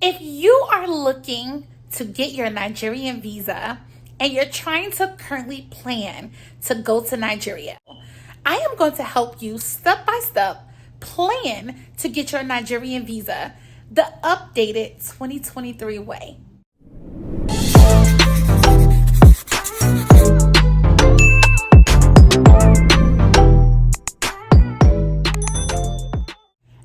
If you are looking to get your Nigerian visa and you're trying to currently plan to go to Nigeria, I am going to help you step by step plan to get your Nigerian visa the updated 2023 way.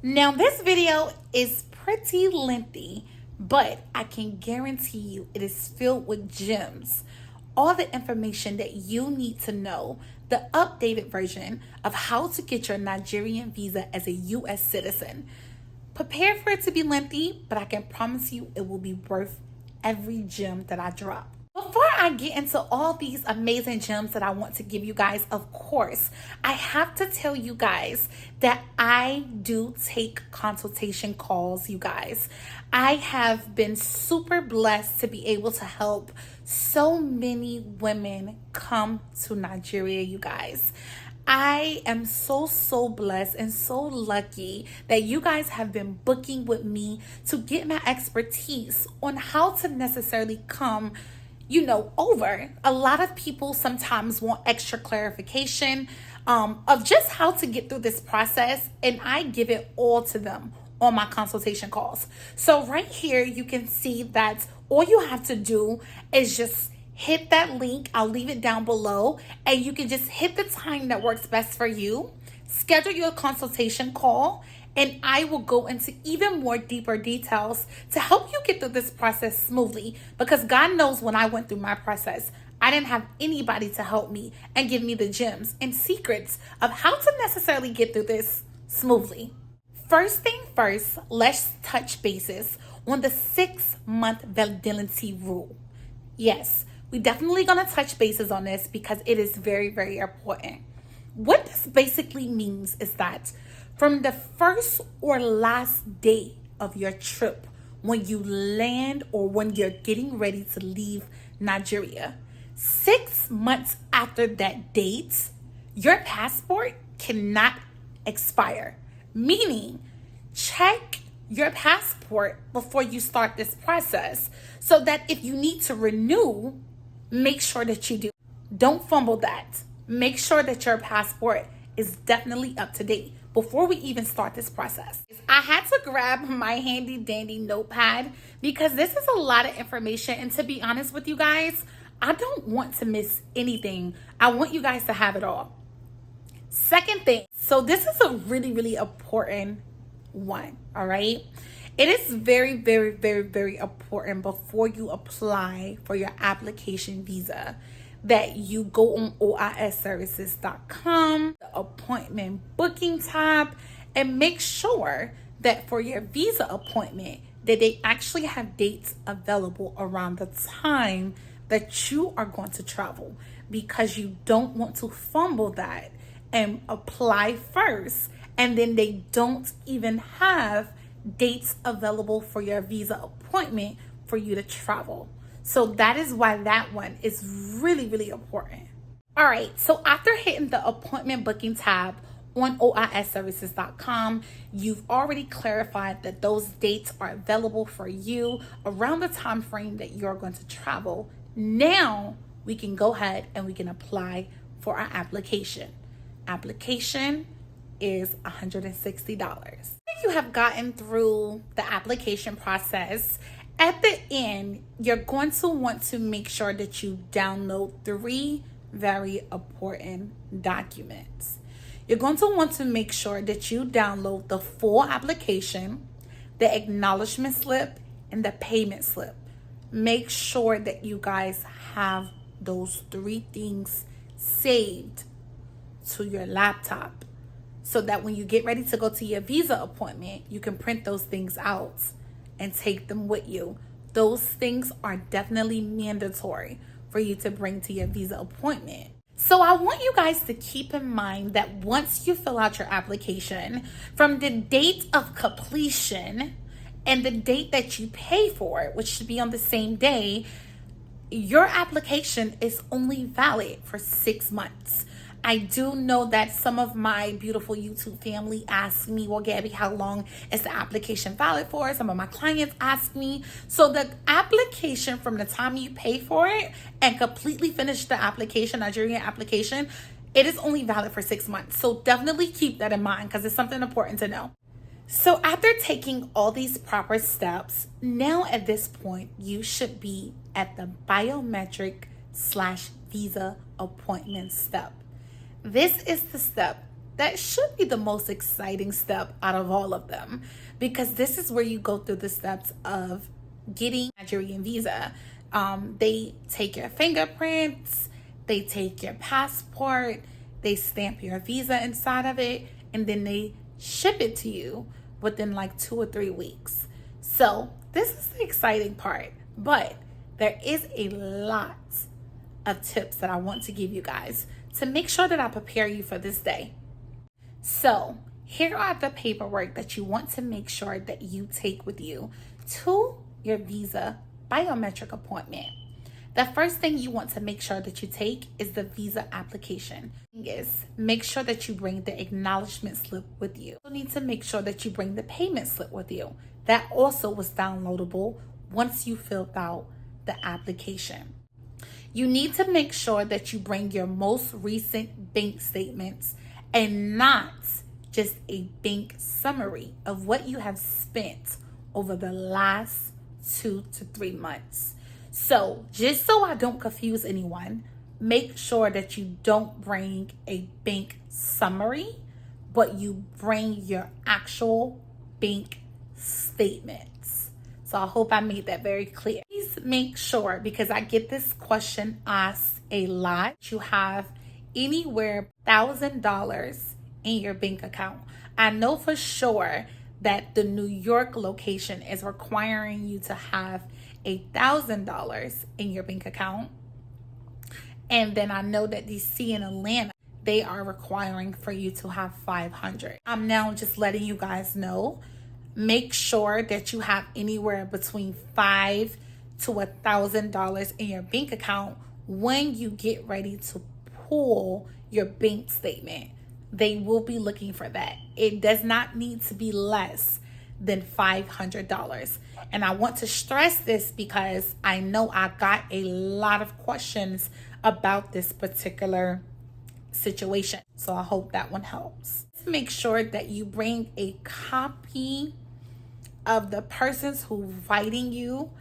Now, this video is pretty lengthy, but I can guarantee you it is filled with gems. All the information that you need to know, the updated version of how to get your Nigerian visa as a U.S. citizen. Prepare for it to be lengthy, but I can promise you it will be worth every gem that I drop. Before I get into all these amazing gems that I want to give you guys, of course, I have to tell you guys that I do take consultation calls, you guys. I have been super blessed to be able to help so many women come to Nigeria, you guys. I am so blessed and so lucky that you guys have been booking with me to get my expertise on how to necessarily come over. A lot of people sometimes want extra clarification of just how to get through this process, and I give it all to them on my consultation calls. So right here, you can see that all you have to do is just hit that link. I'll leave it down below, and you can just hit the time that works best for you, schedule your consultation call, and I will go into even more deeper details to help you get through this process smoothly, because God knows when I went through my process, I didn't have anybody to help me and give me the gems and secrets of how to necessarily get through this smoothly. First thing first, let's touch bases on the 6-month validity rule. Yes, we're definitely going to touch bases on this because it is very important. What this basically means is that from the first or last day of your trip, when you land or when you're getting ready to leave Nigeria, 6 months after that date, your passport cannot expire. Meaning, check your passport before you start this process so that if you need to renew, make sure that you do. Don't fumble that. Make sure that your passport is definitely up to date before we even start this process. I had to grab my handy dandy notepad because this is a lot of information, and to be honest with you guys, I don't want to miss anything. I want you guys to have it all. Second thing, so this is a really important one, all right? It is very important before you apply for your application visa that you go on oisservices.com, the appointment booking tab, and make sure that for your visa appointment that they actually have dates available around the time that you are going to travel, because you don't want to fumble that and apply first and then they don't even have dates available for your visa appointment for you to travel. So that is why that one is really important. All right, so after hitting the appointment booking tab on oisservices.com, you've already clarified that those dates are available for you around the time frame that you're going to travel. Now we can go ahead and we can apply for our application. Application is $160. If you have gotten through the application process, at the end, you're going to want to make sure that you download 3 very important documents. You're going to want to make sure that you download the full application, the acknowledgement slip, and the payment slip. Make sure that you guys have those 3 things saved to your laptop so that when you get ready to go to your visa appointment, you can print those things out and take them with you. Those things are definitely mandatory for you to bring to your visa appointment. So I want you guys to keep in mind that once you fill out your application, from the date of completion and the date that you pay for it, which should be on the same day, your application is only valid for 6 months. I do know that some of my beautiful YouTube family ask me, well, Gabby, how long is the application valid for? Some of my clients ask me. So the application, from the time you pay for it and completely finish the application, Nigerian application, it is only valid for 6 months. So definitely keep that in mind because it's something important to know. So after taking all these proper steps, now at this point, you should be at the biometric/visa appointment step. This is the step that should be the most exciting step out of all of them, because this is where you go through the steps of getting Nigerian visa. They take your fingerprints, they take your passport, they stamp your visa inside of it, and then they ship it to you within like 2 or 3 weeks. So this is the exciting part, but there is a lot of tips that I want to give you guys to make sure that I prepare you for this day. So here are the paperwork that you want to make sure that you take with you to your visa biometric appointment. The first thing you want to make sure that you take is the visa application. Make sure that you bring the acknowledgement slip with you. You need to make sure that you bring the payment slip with you. That also was downloadable once you filled out the application. You need to make sure that you bring your most recent bank statements and not just a bank summary of what you have spent over the last 2 to 3 months. So just so I don't confuse anyone, make sure that you don't bring a bank summary, but you bring your actual bank statements. So I hope I made that very clear. Please make sure, because I get this question asked a lot, you have anywhere $1,000 in your bank account. I know for sure that the New York location is requiring you to have $1,000 in your bank account. And then I know that DC and Atlanta, they are requiring for you to have 500. I'm now just letting you guys know, make sure that you have anywhere between $500 to $1,000 in your bank account when you get ready to pull your bank statement. They will be looking for that. It does not need to be less than $500. And I want to stress this because I know I got a lot of questions about this particular situation. So I hope that one helps. Make sure that you bring a copy of the person's who's writing you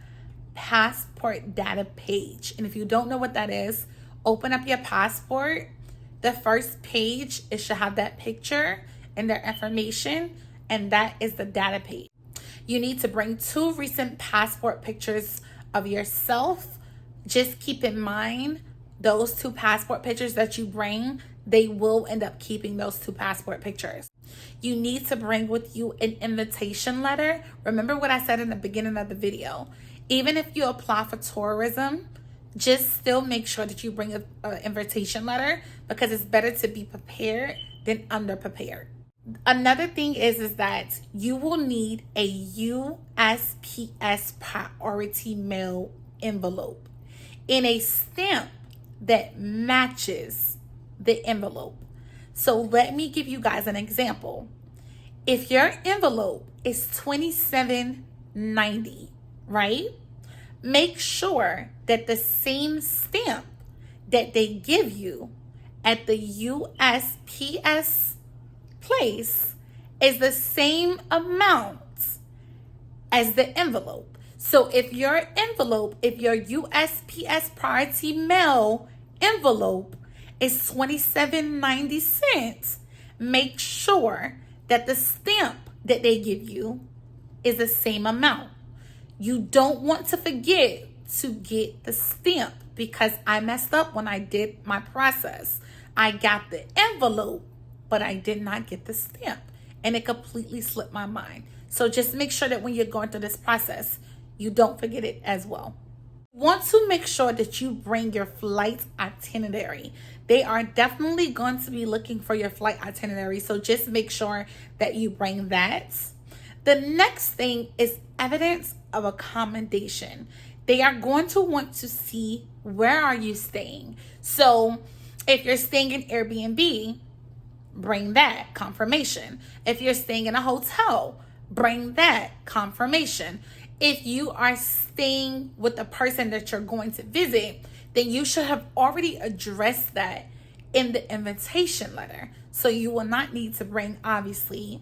passport data page. And if you don't know what that is, open up your passport. The first page, it should have that picture and their information, and that is the data page. You need to bring 2 recent passport pictures of yourself. Just keep in mind, those 2 passport pictures that you bring, they will end up keeping those 2 passport pictures. You need to bring with you an invitation letter. Remember what I said in the beginning of the video. Even if you apply for tourism, just still make sure that you bring an invitation letter, because it's better to be prepared than underprepared. Another thing is that you will need a USPS priority mail envelope in a stamp that matches the envelope. So let me give you guys an example. If your envelope is $27.90, right? Make sure that the same stamp that they give you at the USPS place is the same amount as the envelope. So if your USPS priority mail envelope is $27.90, make sure that the stamp that they give you is the same amount. You don't want to forget to get the stamp, because I messed up when I did my process. I got the envelope, but I did not get the stamp, and it completely slipped my mind. So just make sure that when you're going through this process, you don't forget it as well. Want to make sure that you bring your flight itinerary. They are definitely going to be looking for your flight itinerary, so just make sure that you bring that. The next thing is evidence of accommodation. They are going to want to see, where are you staying? So If you're staying in Airbnb, bring that confirmation. If you're staying in a hotel, bring that confirmation. If you are staying with the person that you're going to visit, then you should have already addressed that in the invitation letter. So you will not need to bring, obviously,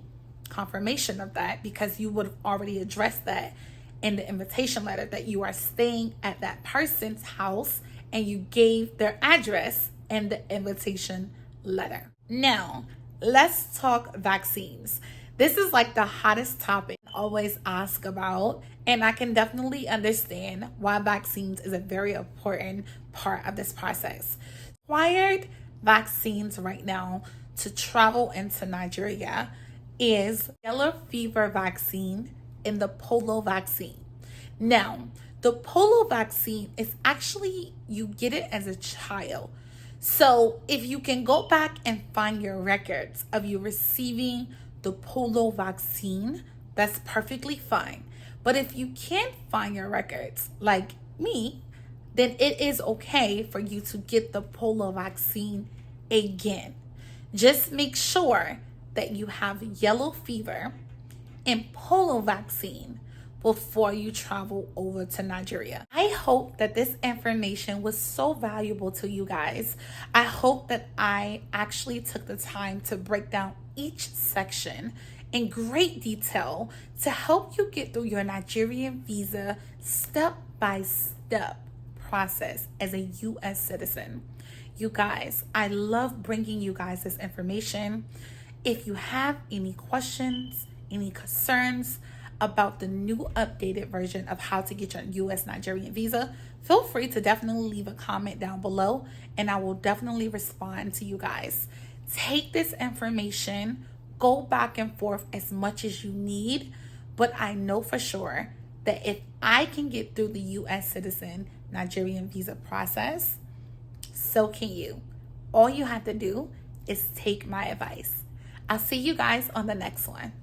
confirmation of that, because you would have already addressed that in the invitation letter, that you are staying at that person's house and you gave their address in the invitation letter. Now, let's talk vaccines. This is like the hottest topic I always ask about, and I can definitely understand why vaccines is a very important part of this process. Required vaccines right now to travel into Nigeria is yellow fever vaccine and the polio vaccine. Now, the polio vaccine is actually, you get it as a child. So if you can go back and find your records of you receiving the polio vaccine, that's perfectly fine. But if you can't find your records, like me, then it is okay for you to get the polio vaccine again. Just make sure that you have yellow fever and polio vaccine before you travel over to Nigeria. I hope that this information was so valuable to you guys. I hope that I actually took the time to break down each section in great detail to help you get through your Nigerian visa step-by-step process as a U.S. citizen. You guys, I love bringing you guys this information. If you have any questions, any concerns about the new updated version of how to get your U.S. Nigerian visa, feel free to definitely leave a comment down below and I will definitely respond to you guys. Take this information, go back and forth as much as you need, but I know for sure that if I can get through the U.S. citizen Nigerian visa process, so can you. All you have to do is take my advice. I'll see you guys on the next one.